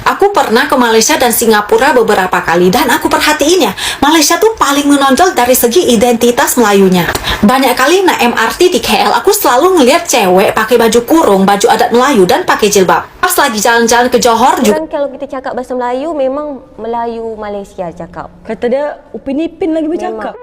Aku pernah ke Malaysia dan Singapura beberapa kali dan aku perhatiin ya, Malaysia tuh paling menonjol dari segi identitas Melayunya. Banyak kali naik MRT di KL, aku selalu ngeliat cewek pakai baju kurung, baju adat Melayu dan pakai jilbab. Pas lagi jalan-jalan ke Johor juga. Dan kalau kita cakap bahasa Melayu, memang Melayu Malaysia cakap. Kata dia, Upin Ipin lagi bercakap.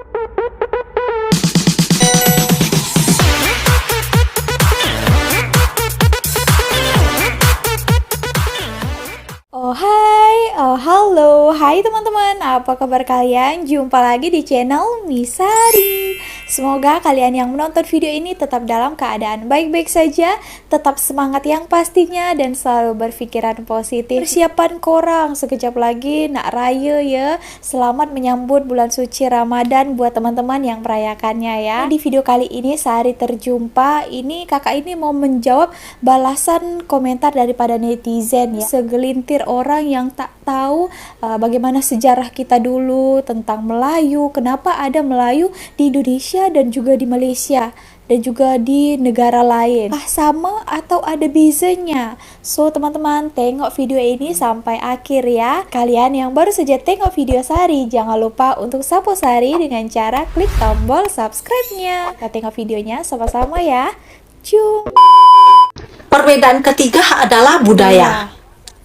Halo, hai teman-teman, apa kabar kalian? Jumpa lagi di channel Misari. Semoga kalian yang menonton video ini tetap dalam keadaan baik-baik saja, tetap semangat yang pastinya, dan selalu berpikiran positif. Persiapan korang, sekejap lagi nak raya ya. Selamat menyambut bulan suci Ramadan buat teman-teman yang merayakannya ya. Di video kali ini Sari terjumpa, ini kakak ini mau menjawab balasan komentar daripada netizen ya. Segelintir orang yang tak tahu bagaimana sejarah kita dulu tentang Melayu, kenapa ada Melayu di Indonesia dan juga di Malaysia dan juga di negara lain. Sama atau ada bezanya? So teman-teman, tengok video ini sampai akhir ya. Kalian yang baru saja tengok video Sari, jangan lupa untuk support Sari dengan cara klik tombol subscribe-nya. Kita tengok videonya sama-sama ya. Jom. Perbedaan ketiga adalah budaya.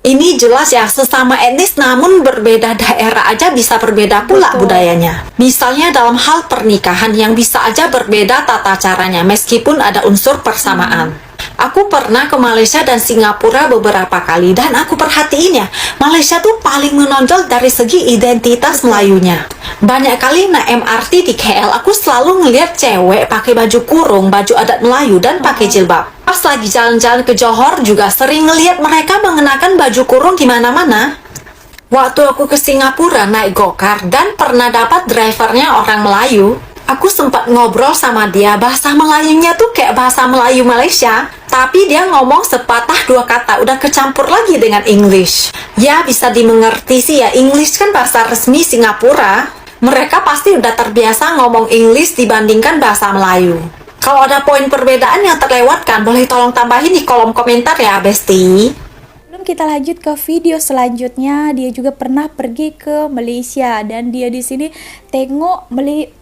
Ini jelas ya, sesama etnis namun berbeda daerah aja bisa berbeda pula budayanya. Misalnya dalam hal pernikahan yang bisa aja berbeda tata caranya meskipun ada unsur persamaan. Aku pernah ke Malaysia dan Singapura beberapa kali dan aku perhatiin ya, Malaysia tuh paling menonjol dari segi identitas Melayunya. Banyak kali naik MRT di KL, aku selalu ngeliat cewek pakai baju kurung, baju adat Melayu dan pakai jilbab. Pas lagi jalan-jalan ke Johor juga sering ngeliat mereka mengenakan baju kurung di mana-mana. Waktu aku ke Singapura naik go-kart dan pernah dapat drivernya orang Melayu, aku sempat ngobrol sama dia, bahasa Melayunya tuh kayak bahasa Melayu Malaysia, tapi dia ngomong sepatah dua kata, udah kecampur lagi dengan English. Ya bisa dimengerti sih ya, English kan bahasa resmi Singapura. Mereka pasti udah terbiasa ngomong English dibandingkan bahasa Melayu. Kalau ada poin perbedaan yang terlewatkan, boleh tolong tambahin di kolom komentar ya, Besti. Kita lanjut ke video selanjutnya. Dia juga pernah pergi ke Malaysia dan dia di sini tengok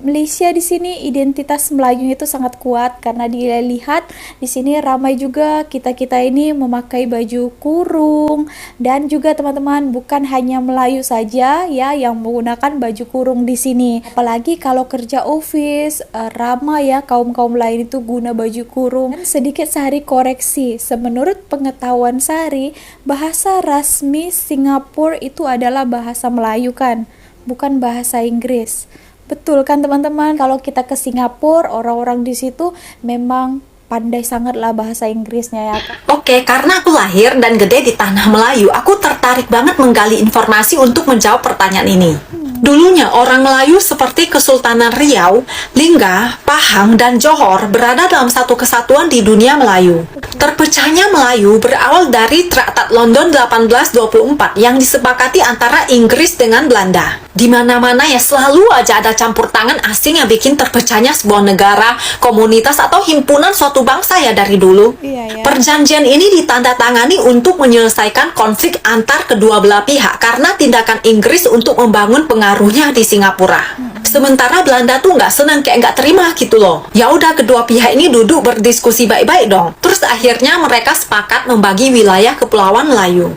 Malaysia di sini identitas Melayu itu sangat kuat karena dia lihat di sini ramai juga kita ini memakai baju kurung, dan juga teman-teman bukan hanya Melayu saja ya yang menggunakan baju kurung di sini. Apalagi kalau kerja office ramai ya kaum-kaum lain itu guna baju kurung. Dan sedikit Sari koreksi, semenurut pengetahuan Sari, bahasa rasmi Singapura itu adalah bahasa Melayu kan, bukan bahasa Inggris. Betul kan teman-teman? Kalau kita ke Singapura, orang-orang di situ memang pandai sangatlah bahasa Inggrisnya ya. Oke, karena aku lahir dan gede di tanah Melayu, aku tertarik banget menggali informasi untuk menjawab pertanyaan ini. Dulunya orang Melayu seperti Kesultanan Riau, Lingga, Pahang, dan Johor berada dalam satu kesatuan di dunia Melayu. Terpecahnya Melayu berawal dari Traktat London 1824 yang disepakati antara Inggris dengan Belanda. Di mana-mana ya selalu aja ada campur tangan asing yang bikin terpecahnya sebuah negara, komunitas, atau himpunan suatu bangsa ya dari dulu. Perjanjian ini ditandatangani untuk menyelesaikan konflik antar kedua belah pihak karena tindakan Inggris untuk membangun pengaruhnya di Singapura. Sementara Belanda tuh nggak senang, kayak nggak terima gitu loh. Ya udah, kedua pihak ini duduk berdiskusi baik-baik dong. Terus akhirnya mereka sepakat membagi wilayah kepulauan Melayu.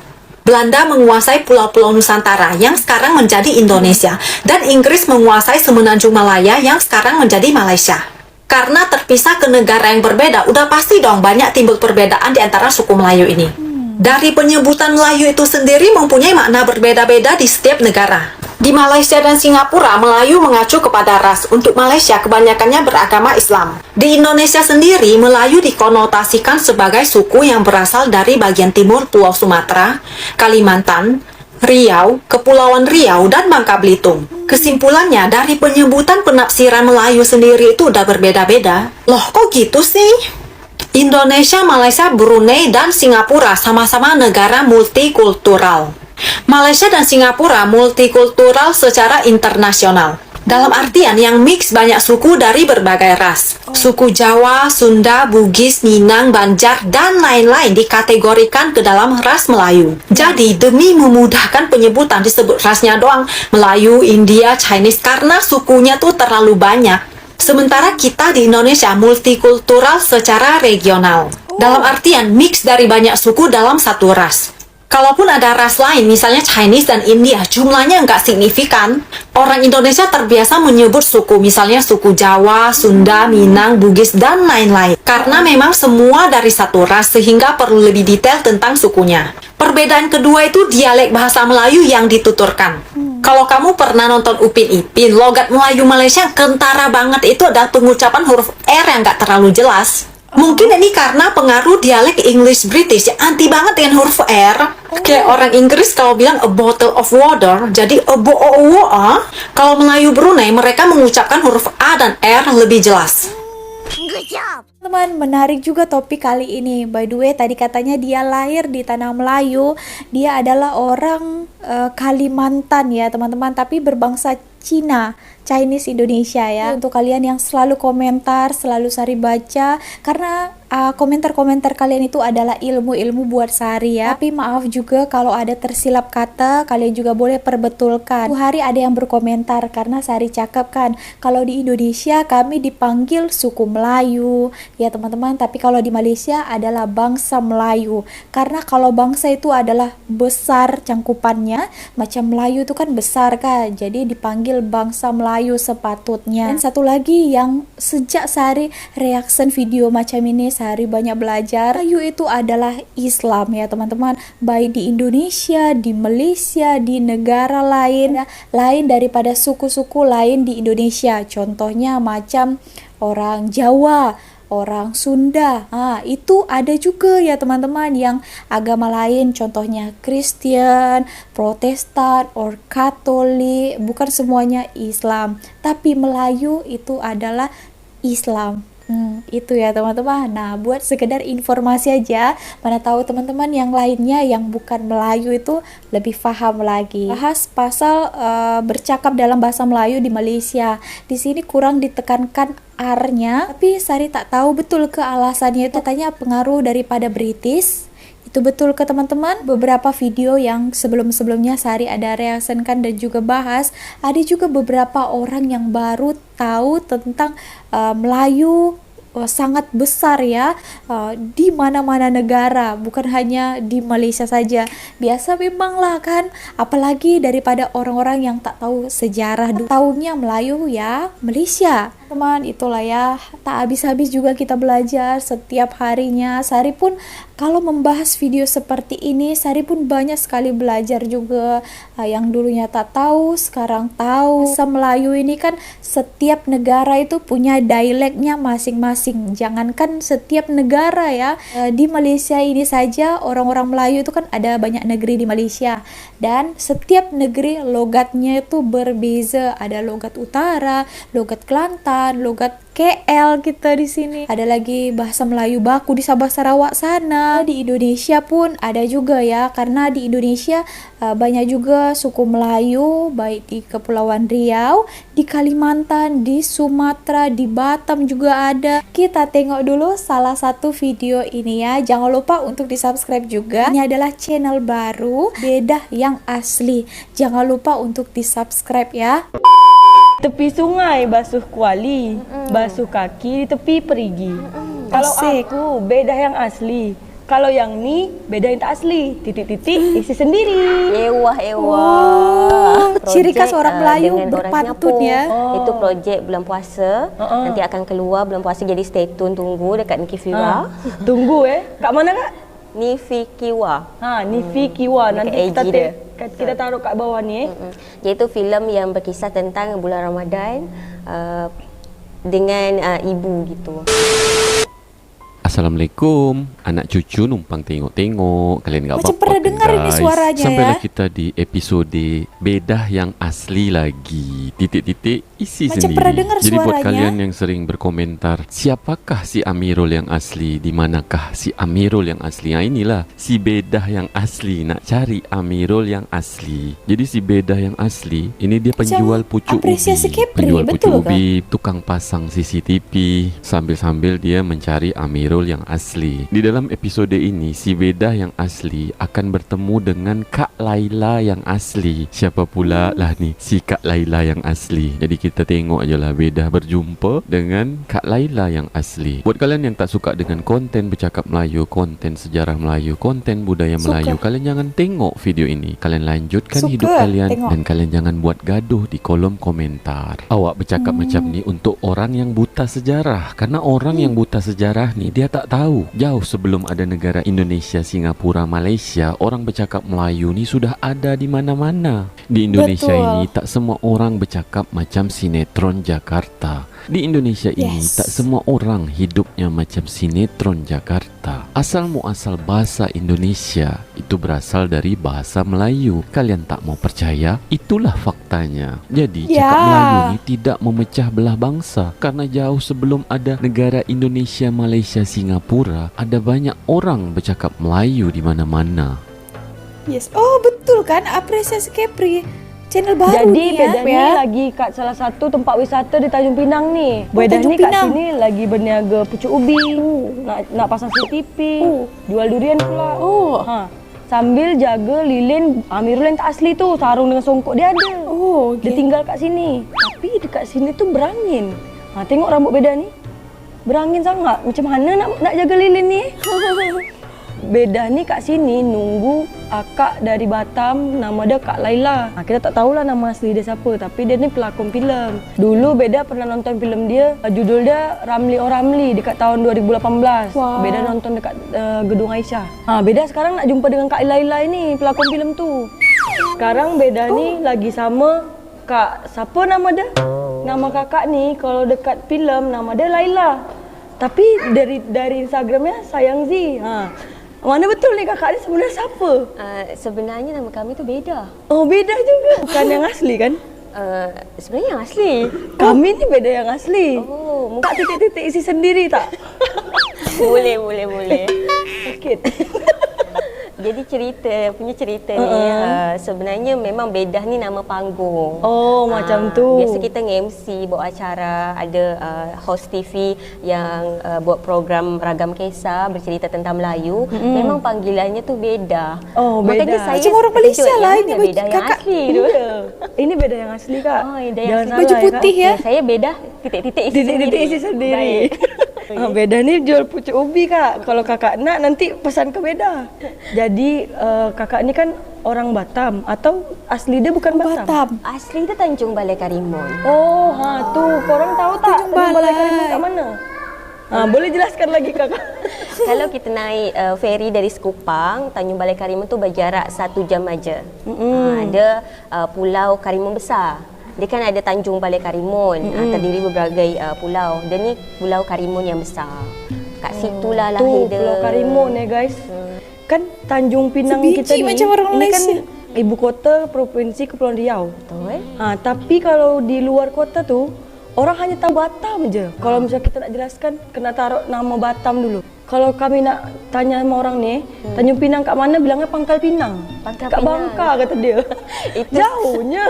Belanda menguasai pulau-pulau Nusantara yang sekarang menjadi Indonesia, dan Inggris menguasai semenanjung Malaya yang sekarang menjadi Malaysia. Karena terpisah ke negara yang berbeda, udah pasti dong banyak timbul perbedaan di antara suku Melayu ini. Dari penyebutan Melayu itu sendiri mempunyai makna berbeda-beda di setiap negara. Di Malaysia dan Singapura, Melayu mengacu kepada ras. Untuk Malaysia, kebanyakannya beragama Islam. Di Indonesia sendiri, Melayu dikonotasikan sebagai suku yang berasal dari bagian timur Pulau Sumatera, Kalimantan, Riau, Kepulauan Riau, dan Bangka Belitung. Kesimpulannya, dari penyebutan penafsiran Melayu sendiri itu udah berbeda-beda. Loh, kok gitu sih? Indonesia, Malaysia, Brunei, dan Singapura sama-sama negara multikultural. Malaysia dan Singapura multikultural secara internasional. Dalam artian yang mix banyak suku dari berbagai ras. Suku Jawa, Sunda, Bugis, Minang, Banjar, dan lain-lain dikategorikan ke dalam ras Melayu. Jadi demi memudahkan penyebutan disebut rasnya doang Melayu, India, Chinese karena sukunya tuh terlalu banyak. Sementara kita di Indonesia multikultural secara regional. Dalam artian mix dari banyak suku dalam satu ras. Kalaupun ada ras lain, misalnya Chinese dan India, jumlahnya nggak signifikan. Orang Indonesia terbiasa menyebut suku, misalnya suku Jawa, Sunda, Minang, Bugis, dan lain-lain. Karena memang semua dari satu ras, sehingga perlu lebih detail tentang sukunya. Perbedaan kedua itu dialek bahasa Melayu yang dituturkan. Kalau kamu pernah nonton Upin Ipin, logat Melayu Malaysia kentara banget itu adalah pengucapan huruf R yang nggak terlalu jelas. Mungkin ini karena pengaruh dialek English British yang anti banget dengan huruf R. Kayak orang Inggris kalau bilang a bottle of water, jadi a bo o o a. Kalau Melayu Brunei, mereka mengucapkan huruf A dan R lebih jelas. Teman, menarik juga topik kali ini. By the way, tadi katanya dia lahir di tanah Melayu. Dia adalah orang Kalimantan ya teman-teman, tapi berbangsa Cina, Chinese Indonesia ya. Untuk kalian yang selalu komentar, selalu Sari baca, karena komentar-komentar kalian itu adalah ilmu-ilmu buat Sari ya. Tapi maaf juga kalau ada tersilap kata, kalian juga boleh perbetulkan. Hari ada yang berkomentar karena Sari cakap kan, kalau di Indonesia kami dipanggil suku Melayu ya teman-teman, tapi kalau di Malaysia adalah bangsa Melayu. Karena kalau bangsa itu adalah besar cangkupannya, macam Melayu itu kan besar kan, jadi dipanggil bangsa Melayu sepatutnya. Dan satu lagi yang sejak Sari reaction video macam ini, Sari banyak belajar, Melayu itu adalah Islam ya teman-teman. Baik di Indonesia, di Malaysia, di negara lain, lain daripada suku-suku lain di Indonesia. Contohnya macam orang Jawa, orang Sunda, itu ada juga ya teman-teman yang agama lain, contohnya Kristen, Protestan, or Katolik, bukan semuanya Islam, tapi Melayu itu adalah Islam. Itu ya teman-teman. Nah, buat sekedar informasi aja, mana tahu teman-teman yang lainnya yang bukan Melayu itu lebih paham lagi. Bahas pasal bercakap dalam bahasa Melayu di Malaysia. Di sini kurang ditekankan R-nya, tapi Sari tak tahu betul ke alasannya itu katanya pengaruh daripada British. Itu betul ke teman-teman? Beberapa video yang sebelum-sebelumnya Sari ada reaksikan dan juga bahas, ada juga beberapa orang yang baru tahu tentang Melayu sangat besar ya, di mana-mana negara, bukan hanya di Malaysia saja. Biasa memang lah kan, apalagi daripada orang-orang yang tak tahu sejarah, tahunya Melayu ya Malaysia. Teman, itulah ya, tak habis-habis juga kita belajar setiap harinya. Sari pun kalau membahas video seperti ini, Sari pun banyak sekali belajar juga. Yang dulunya tak tahu, sekarang tahu. Bahasa Melayu ini kan setiap negara itu punya dialeknya masing-masing. Jangankan setiap negara ya, di Malaysia ini saja orang-orang Melayu itu kan ada banyak negeri di Malaysia. Dan setiap negeri logatnya itu berbeza. Ada logat utara, logat Kelantan, logat KL kita di sini. Ada lagi bahasa Melayu baku di Sabah Sarawak sana. Di Indonesia pun ada juga ya, karena di Indonesia banyak juga suku Melayu, baik di Kepulauan Riau, di Kalimantan, di Sumatera, di Batam juga ada. Kita tengok dulu salah satu video ini ya. Jangan lupa untuk di-subscribe juga. Ini adalah channel baru, Bedah yang Asli. Jangan lupa untuk di-subscribe ya. Tepi sungai basuh kuali, basuh kaki di tepi perigi. Kalau Asik. aku beda yang asli, kalau yang ni beda yang tak asli. Titik-titik isi sendiri. Ciri khas orang Melayu dengan orang berpantun Singapura. ya. Itu projek bulan puasa. Nanti akan keluar bulan puasa, jadi stay tune, tunggu dekat Niki Fiwa. Tunggu kat mana kak? Nifi Kiwa. Nifi Kiwa. Nanti Dekat kita IG dia. kita taruh kat bawah ni. Iaitu filem yang berkisah tentang bulan Ramadan dengan ibu gitu. Assalamualaikum, anak cucu numpang tengok-tengok. Kalian gak Macam apa-apa pernah kan, dengar ini guys? suaranya Sampailah ya. kita di episode Bedah yang Asli lagi. Titik-titik isi Macam sendiri. pernah dengar Jadi buat suaranya. kalian yang sering berkomentar, siapakah si Amirul yang asli? Di manakah si Amirul yang asli? Nah, inilah si Bedah yang asli. Nak cari Amirul yang asli. Jadi si Bedah yang asli, ini dia penjual pucuk apresiasi ubi. Kepri, Penjual betul pucuk kah? ubi, tukang pasang CCTV, sambil-sambil dia mencari Amirul yang asli. Di dalam episode ini, si Bedah yang asli akan bertemu dengan Kak Laila yang asli. Siapa pula lah ni si Kak Laila yang asli. Jadi kita tengok aje lah Bedah berjumpa dengan Kak Laila yang asli. Buat kalian yang tak suka dengan konten bercakap Melayu, konten sejarah Melayu, konten budaya Melayu, kalian jangan tengok video ini. Kalian lanjutkan Suka hidup kalian tengok. dan kalian jangan buat gaduh di kolom komentar. Awak bercakap macam ni untuk orang yang buta sejarah. Karena orang yang buta sejarah ni dia tak tahu. Jauh sebelum ada negara Indonesia, Singapura, Malaysia, orang bercakap Melayu ni sudah ada di mana-mana. Di Indonesia Betul. ini tak semua orang bercakap macam sinetron Jakarta. Di Indonesia ini Yes. tak semua orang hidupnya macam sinetron Jakarta. Asal muasal bahasa Indonesia itu berasal dari bahasa Melayu. Kalian tak mau percaya? Itulah faktanya. Jadi Ya. cakap Melayu ni tidak memecah belah bangsa. Karena jauh sebelum ada negara Indonesia, Malaysia, Singapura, ada banyak orang bercakap Melayu di mana-mana. Yes. Oh, betul kan? Apresiasi Kepri. Channel baru Jadi nih ya. Bedah ni lagi kat salah satu tempat wisata di Tanjung Pinang ni. Oh, Bedah Tanjung ni kat Pinang. sini lagi berniaga pucuk ubi, nak pasang CCTV, jual durian pula. Ha. Sambil jaga lilin Amirul yang tak asli tu, sarung dengan songkok dia ada. Oh, Dia okay. tinggal kat sini. Tapi dekat sini tu berangin. Ha, tengok rambut Bedah ni. Berangin sangat. Macam mana nak jaga lilin ni? Bedah ni kat sini nunggu akak dari Batam, nama dia Kak Laila. Kita tak tahulah nama asli dia siapa, tapi dia ni pelakon filem. Dulu Bedah pernah nonton filem dia, judul dia Ramli Oh Ramli dekat tahun 2018. Wow. Bedah nonton dekat Gedung Aisyah. Bedah sekarang nak jumpa dengan Kak Laila ini, pelakon filem tu. Sekarang Bedah ni lagi sama Kak, siapa nama dia? Nama kakak ni kalau dekat filem nama dia Laila. Tapi dari Instagramnya Sayang Z. Mana betul ni kakak ni sebenarnya siapa? Sebenarnya nama kami tu Bedah. Oh, Bedah juga. Bukan yang asli kan? Sebenarnya yang asli. Kami ni Bedah yang asli. Oh, Tak titik-titik isi sendiri tak? boleh. Sakit. Jadi punya cerita ni sebenarnya memang Bedah ni nama panggung. Oh, macam tu. Biasa kita nge-MC buat acara, ada host TV yang buat program Ragam Kisah bercerita tentang Melayu. Memang panggilannya tu Bedah. Oh, Makanya Bedah. saya Macam orang Malaysia terkejut, lah, yang ini mana Bedah yang kakak. asli tu. Ini Bedah yang asli kak. Oh, Bedah yang Jangan asli. salah, Baju ya, Kak. putih ya. Saya Bedah titik-titik isi Titik-titik sendiri. isi sendiri. Baik. Bedah ni jual pucuk ubi kak. Kalau kakak nak nanti pesan ke Bedah. Jadi kakak ni kan orang Batam atau asli dia bukan Batam? Batam. Asli tu Tanjung Balai Karimun. Oh, tu korang tahu tak Tanjung Tanjung Balai Balai. Karimun kat mana? Boleh jelaskan lagi kakak? Kalau kita naik feri dari Sekupang, Tanjung Balai Karimun tu berjarak 1 jam aja. Ada Pulau Karimun Besar. Dia kan ada Tanjung Balai Karimun, terdiri berbagai pulau. Dia ni Pulau Karimun yang besar. Kat situlah Tu lahir dia. Pulau Karimun ya guys. Kan Tanjung Pinang Sebiji kita ni macam orang ini kan Malaysia. ibu kota Provinsi Kepulauan Riau. Betul. Tapi kalau di luar kota tu orang hanya tahu Batam je. Kalau misalnya kita nak jelaskan kena taruh nama Batam dulu. Kalau kami nak tanya sama orang ni, Tanjung Pinang kat mana? Bilangnya Pangkal Pinang. Pangkal kat Pinang. Bangka kata dia. Itu- Jauhnya.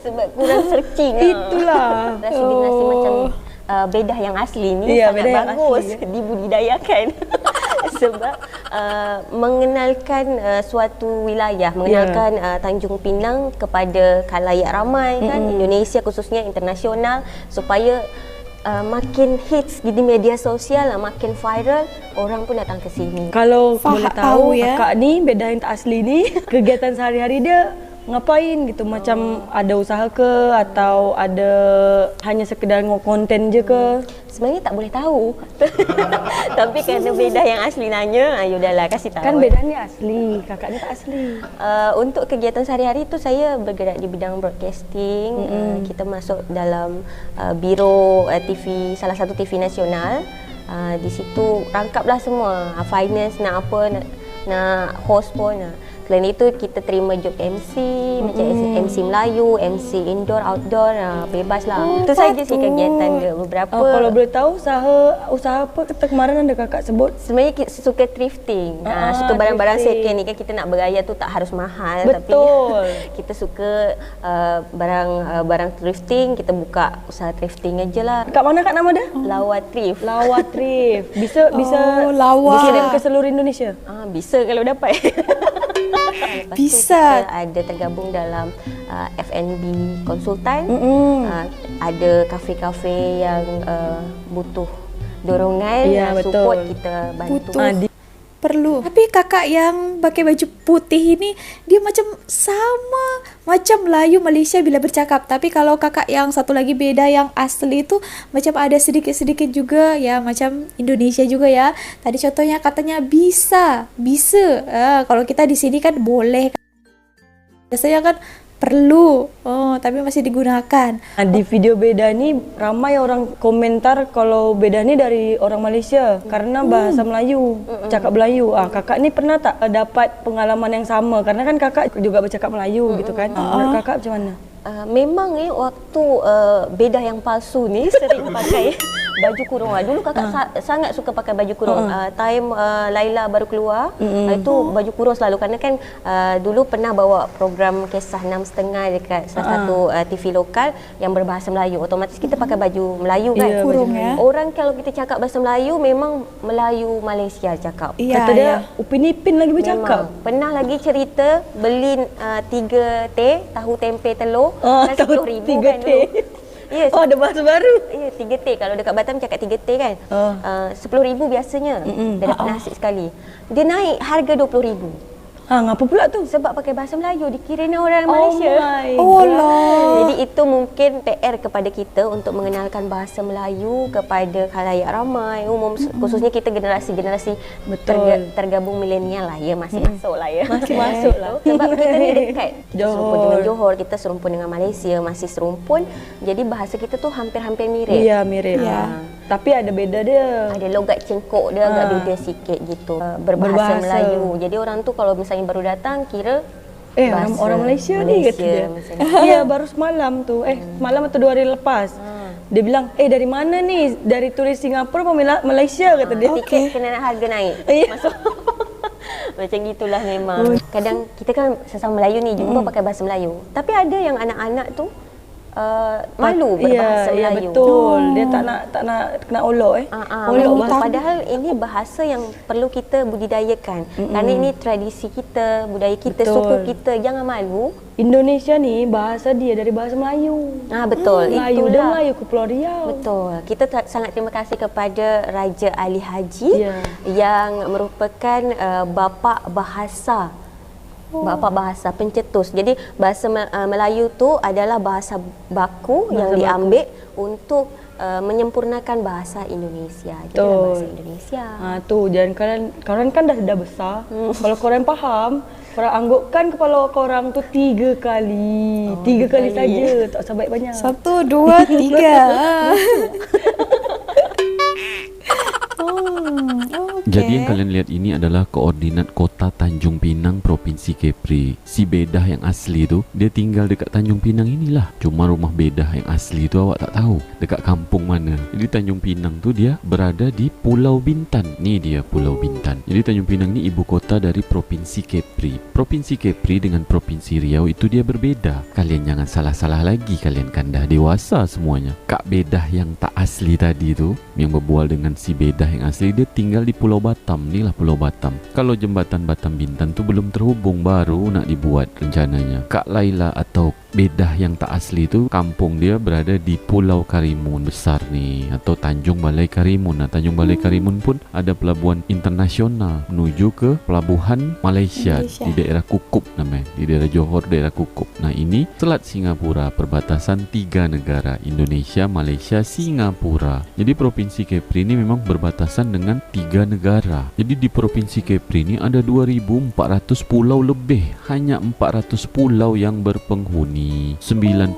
Sebab kurang searching. Itulah. Rasa dia rasa macam Bedah yang asli ni Ya, sangat Bedah yang bagus asli, ya. dibudidayakan. Sebab mengenalkan suatu wilayah, mengenalkan Tanjung Pinang kepada khalayak ramai kan, Indonesia khususnya internasional, supaya makin hits di media sosial, makin viral, orang pun datang ke sini. Kalau Faham, boleh tahu ya. kakak ni Bedah yang tak asli ni kegiatan sehari-hari dia ngapain gitu, macam ada usaha ke atau ada hanya sekedar konten je ke? Sebenarnya tak boleh tahu. Tapi kerana Bedah yang asli nanya, yaudahlah kasih tahu. Kan Bedah ni asli, kakak ni tak asli. Untuk kegiatan sehari-hari tu saya bergerak di bidang broadcasting. Kita masuk dalam biro TV, salah satu TV nasional. Di situ rangkaplah semua, finance nak apa, nak host pun. Selain itu kita terima job MC, macam MC Melayu, MC indoor, outdoor, bebas lah. Itu saja sih kegiatan dia. Beberapa. Kalau boleh tahu usaha apa kata kemarin ada kakak sebut? Sebenarnya kita suka thrifting. Suka barang-barang second ni kan, kita nak bergaya tu tak harus mahal. Betul. Tapi kita suka barang thrifting, kita buka usaha thrifting aja lah. Kat mana Kak nama dia? Lawa Thrift. Lawa Thrift. Bisa Lawa. dikirim ke seluruh Indonesia. Bisa kalau dapat. Lepas Bisa. tu kita ada tergabung dalam F&B konsultan. Ada kafe-kafe yang butuh dorongan, support, kita bantu. Butuh. Perlu. Tapi kakak yang pakai baju putih ini, dia macam sama macam Melayu Malaysia bila bercakap. Tapi kalau kakak yang satu lagi beda, yang asli itu macam ada sedikit-sedikit juga ya, macam Indonesia juga ya. Tadi contohnya katanya bisa. Kalau kita di sini kan boleh. Biasanya kan perlu, tapi masih digunakan. Di video beda ni ramai orang komentar kalau beda ni dari orang Malaysia karena bahasa Melayu, cakap Melayu. Kakak ni pernah tak dapat pengalaman yang sama? Karena kan kakak juga bercakap Melayu gitu kan. Menurut kakak macam mana? Memang waktu bedah yang palsu ni sering pakai baju kurung. Dulu kakak sangat suka pakai baju kurung. Time Laila baru keluar, itu baju kurung selalu. Kerana kan dulu pernah bawa program kisah 6.5 dekat salah satu TV lokal yang berbahasa Melayu. Otomatis kita pakai baju Melayu kan. Kurung ya. Orang kalau kita cakap bahasa Melayu, memang Melayu Malaysia cakap. Kata dia Upin Ipin lagi bercakap. Memang. Pernah lagi cerita beli 3 teh, tahu tempe telur, tahu 10,000 tiga kan teh. dulu. Ya, Ada bahasa baru. Ya, 3 teh. Kalau dekat Batam cakap 3 teh kan. 10,000 biasanya. Dah dapat nasi sekali. Dia naik harga 20,000. Ngapa pula tu? Sebab pakai bahasa Melayu, dikiranya orang Malaysia. Jadi itu mungkin PR kepada kita untuk mengenalkan bahasa Melayu kepada khalayak ramai, umum, khususnya kita generasi-generasi tergabung milenial lah ya, masih masuk lah ya. Masih masuk lah. Sebab kita ni dekat. Serumpun dengan Johor. Johor, kita serumpun dengan Malaysia, masih serumpun. Jadi bahasa kita tu hampir-hampir mirip. Iya, mirip. Tapi ada beda dia. Ada logat cengkok dia agak beda sikit gitu. Berbahasa Melayu. Jadi orang tu kalau misalnya baru datang kira orang Malaysia ni kata dia. Iya, baru semalam tu. Semalam atau 2 hari lepas. Dia bilang, dari mana ni? Dari turis Singapura apa Malaysia kata dia. Tiket kena harga naik. Masuk. Macam gitulah memang. Kadang kita kan sesama Melayu ni jumpa pakai bahasa Melayu. Tapi ada yang anak-anak tu malu berbahasa Melayu. Betul. Dia tak nak kena olok Olok bahasa. Padahal ini bahasa yang perlu kita budidayakan. Kerana ini tradisi kita, budaya kita, suku kita. Jangan malu. Indonesia ni bahasa dia dari bahasa Melayu. Betul. Melayu Itulah. dan Melayu Kepulauan Riau. Betul. Kita sangat terima kasih kepada Raja Ali Haji yang merupakan bapa bahasa. Bapa bahasa pencetus. Jadi bahasa Melayu tu adalah bahasa baku yang diambil untuk menyempurnakan bahasa Indonesia. Itulah bahasa Indonesia. Tu jangan korang kan dah besar. Kalau korang faham, korang anggukkan kepala korang tu 3 kali. 3 kali saja, tak usah banyak-banyak. 1, 2, 3. Jadi yang kalian lihat ini adalah koordinat kota Tanjung Pinang, Provinsi Kepri. Si Bedah yang asli tu, dia tinggal dekat Tanjung Pinang inilah. Cuma rumah Bedah yang asli tu awak tak tahu dekat kampung mana. Jadi Tanjung Pinang tu dia berada di Pulau Bintan. Ni dia Pulau Bintan. Jadi Tanjung Pinang ni ibu kota dari Provinsi Kepri. Provinsi Kepri dengan Provinsi Riau itu dia berbeda. Kalian jangan salah-salah lagi, kalian kan dah dewasa semuanya. Kak Bedah yang tak asli tadi tu, yang berbual dengan si Bedah yang asli, dia tinggal di Pulau Batam. Inilah Pulau Batam. Kalau jembatan Batam Bintan tu belum terhubung, baru nak dibuat rencananya. Kak Laila atau Bedah yang tak asli tu, kampung dia berada di Pulau Karimun besar ni, atau Tanjung Balai Karimun. Tanjung Balai Karimun pun ada pelabuhan internasional menuju ke pelabuhan Malaysia. Di daerah Kukup namanya, di daerah Johor, daerah Kukup. Nah ini Selat Singapura, perbatasan 3 negara, Indonesia, Malaysia, Singapura. Jadi Provinsi Kepri ini memang berbatasan dengan 3 negara. Jadi di Provinsi Kepri ini ada 2.400 pulau lebih. Hanya 400 pulau yang berpenghuni. 97%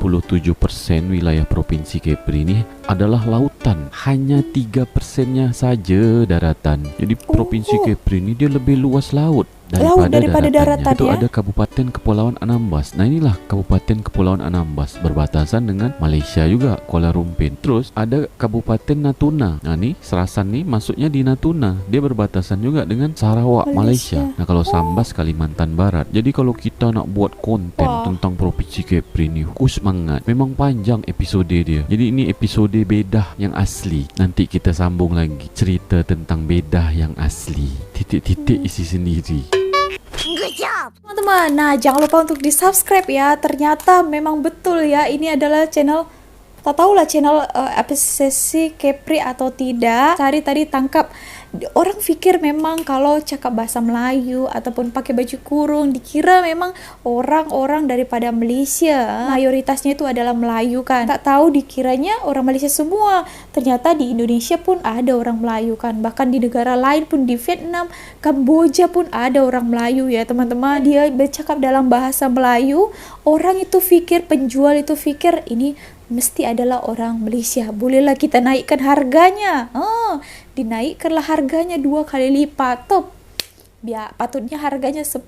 wilayah Provinsi Kepri ini adalah lautan. Hanya 3%-nya saja daratan. Jadi Provinsi Kepri ini dia lebih luas laut daripada daratan itu ya. ada Kabupaten Kepulauan Anambas. Nah inilah Kabupaten Kepulauan Anambas berbatasan dengan Malaysia juga, Kuala Lumpur. Terus ada Kabupaten Natuna. Nah nih Serasan nih masuknya di Natuna. Dia berbatasan juga dengan Sarawak, Malaysia. Nah kalau Sambas Kalimantan Barat. Jadi kalau kita nak buat konten tentang Provinsi Kepri ni, khusus banget. Memang panjang episode dia. Jadi ini episode bedah yang asli. Nanti kita sambung lagi cerita tentang bedah yang asli. Titik-titik isi sendiri. Teman-teman, nah jangan lupa untuk di subscribe ya. Ternyata memang betul ya, ini adalah channel, tak tahulah channel Obsesi Kepri atau tidak. Sari tadi tangkap, orang pikir memang kalau cakap bahasa Melayu ataupun pakai baju kurung dikira memang orang-orang daripada Malaysia. Mayoritasnya itu adalah Melayu kan. Tak tahu dikiranya orang Malaysia semua. Ternyata di Indonesia pun ada orang Melayu kan. Bahkan di negara lain pun, di Vietnam, Kamboja pun ada orang Melayu ya teman-teman. Dia bercakap dalam bahasa Melayu. Orang itu pikir, penjual itu pikir ini mesti adalah orang Malaysia. Bolehlah kita naikkan harganya. Dinaikkanlah harganya 2 kali lipat. Top. Biar patutnya harganya 10.000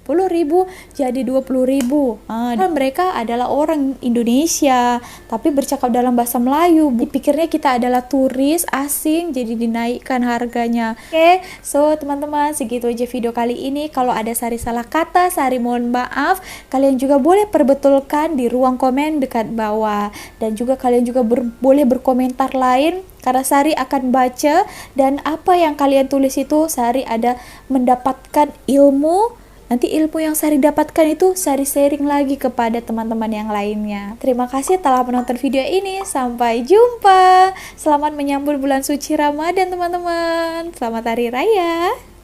jadi 20.000. Dan mereka adalah orang Indonesia tapi bercakap dalam bahasa Melayu. Dipikirnya kita adalah turis asing, jadi dinaikkan harganya. Oke, so teman-teman segitu aja video kali ini. Kalau ada Sari salah kata, Sari mohon maaf. Kalian juga boleh perbetulkan di ruang komen dekat bawah. Dan juga kalian juga boleh berkomentar lain, karena Sari akan baca, dan apa yang kalian tulis itu Sari ada mendapatkan ilmu. Nanti ilmu yang Sari dapatkan itu Sari sharing lagi kepada teman-teman yang lainnya. Terima kasih telah menonton video ini. Sampai jumpa. Selamat menyambut bulan suci Ramadan teman-teman. Selamat Hari Raya.